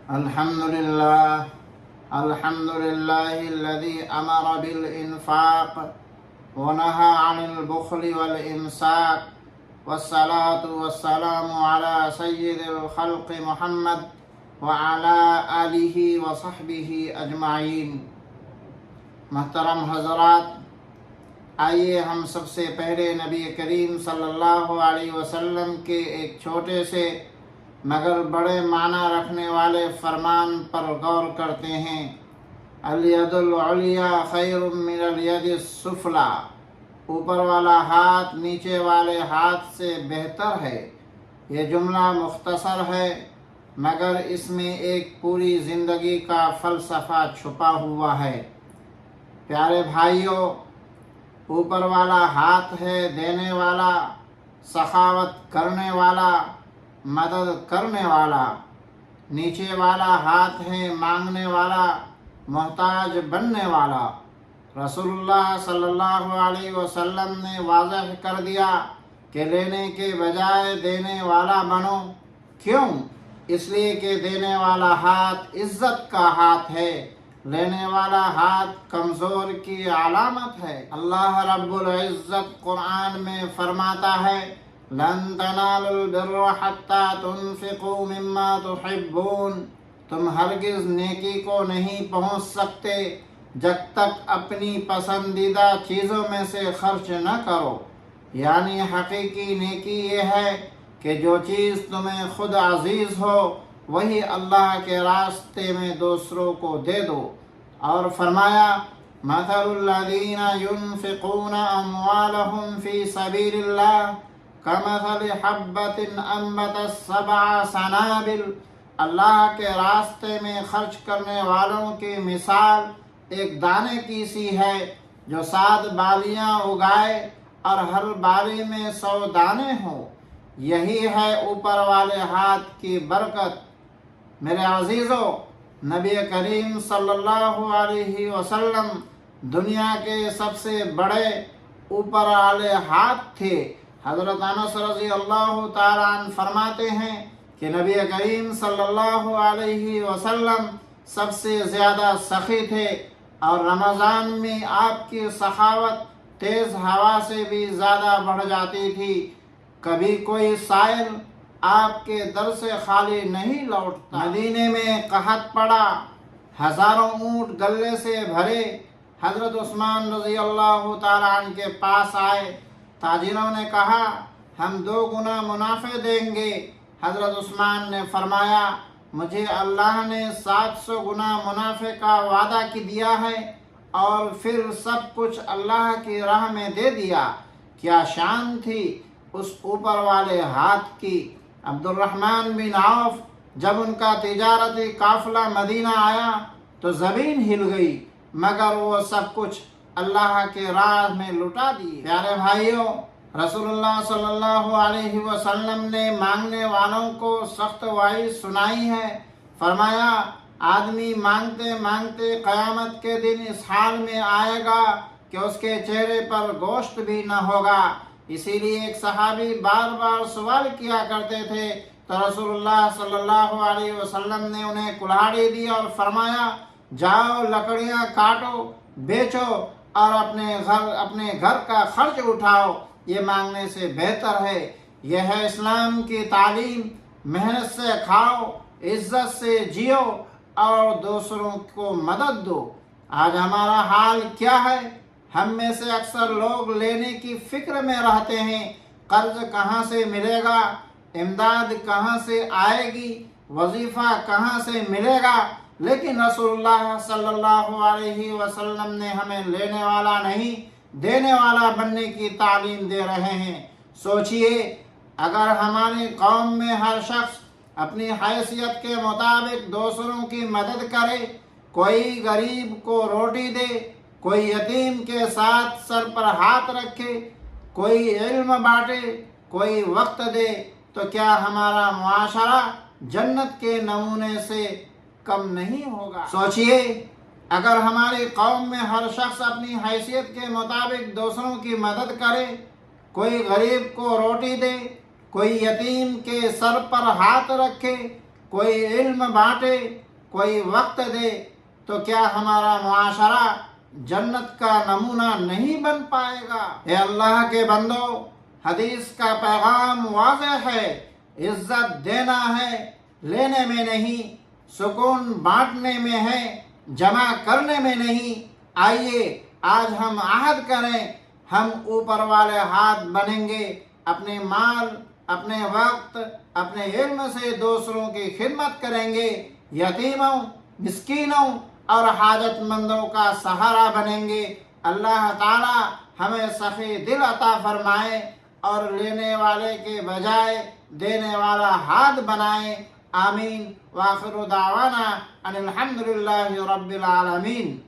الحمد لله الحمد لله الذي أمر بالإنفاق ونهى عن البخل والإمساك، والصلاة والسلام على سيد الخلق محمد وعلى آلہ وصحبہ اجمعین۔ محترم حضرات، آئیے ہم سب سے پہلے نبی کریم صلی اللہ علیہ وسلم کے ایک چھوٹے سے مگر بڑے معنی رکھنے والے فرمان پر غور کرتے ہیں۔ الید العلیٰ خیر من الید السفلیٰ، اوپر والا ہاتھ نیچے والے ہاتھ سے بہتر ہے۔ یہ جملہ مختصر ہے مگر اس میں ایک پوری زندگی کا فلسفہ چھپا ہوا ہے۔ پیارے بھائیوں، اوپر والا ہاتھ ہے دینے والا، سخاوت کرنے والا، مدد کرنے والا۔ نیچے والا ہاتھ ہے مانگنے والا، محتاج بننے والا۔ رسول اللہ صلی اللہ علیہ وسلم نے واضح کر دیا کہ لینے کے بجائے دینے والا بنو۔ کیوں؟ اس لیے کہ دینے والا ہاتھ عزت کا ہاتھ ہے، لینے والا ہاتھ کمزور کی علامت ہے۔ اللہ رب العزت قرآن میں فرماتا ہے، لن تنالوا البر حتى تنفقوا مما تحبون، تم ہرگز نیکی کو نہیں پہنچ سکتے جب تک اپنی پسندیدہ چیزوں میں سے خرچ نہ کرو۔ یعنی حقیقی نیکی یہ ہے کہ جو چیز تمہیں خود عزیز ہو وہی اللہ کے راستے میں دوسروں کو دے دو۔ اور فرمایا، مثل الذین ينفقون اموالهم فی سبیل اللہ کمثل حبۃ انبتت سبع سنابل، اللہ کے راستے میں خرچ کرنے والوں کی مثال ایک دانے کی سی ہے جو 7 بالیاں اگائے اور ہر بالی میں 100 دانے ہوں۔ یہی ہے اوپر والے ہاتھ کی برکت۔ میرے عزیزو، نبی کریم صلی اللہ علیہ وسلم دنیا کے سب سے بڑے اوپر والے ہاتھ تھے۔ حضرت انس رضی اللہ تعالیٰ عنہ فرماتے ہیں کہ نبی کریم صلی اللہ علیہ وسلم سب سے زیادہ سخی تھے، اور رمضان میں آپ کی سخاوت تیز ہوا سے بھی زیادہ بڑھ جاتی تھی۔ کبھی کوئی سائل آپ کے در سے خالی نہیں لوٹتا۔ مدینے میں قحط پڑا، ہزاروں اونٹ گلے سے بھرے حضرت عثمان رضی اللہ تعالیٰ عنہ کے پاس آئے۔ تاجروں نے کہا، ہم 2 گنا منافع دیں گے۔ حضرت عثمان نے فرمایا، مجھے اللہ نے 700 گنا منافع کا وعدہ دیا ہے اور پھر سب کچھ اللہ کی راہ میں دے دیا۔ کیا شان تھی اس اوپر والے ہاتھ کی۔ عبد الرحمن بن عوف جب ان کا تجارتی قافلہ مدینہ آیا تو زمین ہل گئی، مگر وہ سب کچھ اللہ کے راہ میں لٹا دیے۔ پیارے بھائیوں، رسول اللہ صلی اللہ علیہ وسلم نے مانگنے والوں کو سخت وعید سنائی ہے۔ فرمایا، آدمی مانگتے مانگتے قیامت کے دن اس حال میں آئے گا کہ اس کے چہرے پر گوشت بھی نہ ہوگا۔ اسی لیے ایک صحابی بار بار سوال کیا کرتے تھے تو رسول اللہ صلی اللہ علیہ وسلم نے انہیں کلہاڑی دی اور فرمایا، جاؤ لکڑیاں کاٹو، بیچو اور اپنے گھر کا خرچ اٹھاؤ، یہ مانگنے سے بہتر ہے۔ یہ ہے اسلام کی تعلیم۔ محنت سے کھاؤ، عزت سے جیو اور دوسروں کو مدد دو۔ آج ہمارا حال کیا ہے؟ ہم میں سے اکثر لوگ لینے کی فکر میں رہتے ہیں، قرض کہاں سے ملے گا، امداد کہاں سے آئے گی، وظیفہ کہاں سے ملے گا۔ لیکن رسول اللہ صلی اللہ علیہ وسلم نے ہمیں لینے والا نہیں دینے والا بننے کی تعلیم دے رہے ہیں۔ سوچئے، اگر ہماری قوم میں ہر شخص اپنی حیثیت کے مطابق دوسروں کی مدد کرے، کوئی غریب کو روٹی دے، کوئی یتیم کے ساتھ سر پر ہاتھ رکھے، کوئی علم بانٹے، کوئی وقت دے، تو کیا ہمارا معاشرہ جنت کے نمونے سے کم نہیں ہوگا؟ سوچئے، اگر ہماری قوم میں ہر شخص اپنی حیثیت کے مطابق دوسروں کی مدد کرے، کوئی غریب کو روٹی دے، کوئی یتیم کے سر پر ہاتھ رکھے، کوئی علم بانٹے، کوئی وقت دے، تو کیا ہمارا معاشرہ جنت کا نمونہ نہیں بن پائے گا؟ اے اللہ کے بندو، حدیث کا پیغام واضح ہے، عزت دینا ہے، لینے میں نہیں، سکون بانٹنے میں ہے، جمع کرنے میں نہیں۔ آئیے آج ہم عہد کریں، ہم اوپر والے ہاتھ بنیں گے، اپنے مال، اپنے وقت، اپنے علم سے دوسروں کی خدمت کریں گے، یتیموں، مسکینوں اور حاجت مندوں کا سہارا بنیں گے۔ اللہ تعالی ہمیں سخی دل عطا فرمائے اور لینے والے کے بجائے دینے والا ہاتھ بنائے۔ آمین۔ وآخر دعوانا ان الحمد للہ رب العالمین۔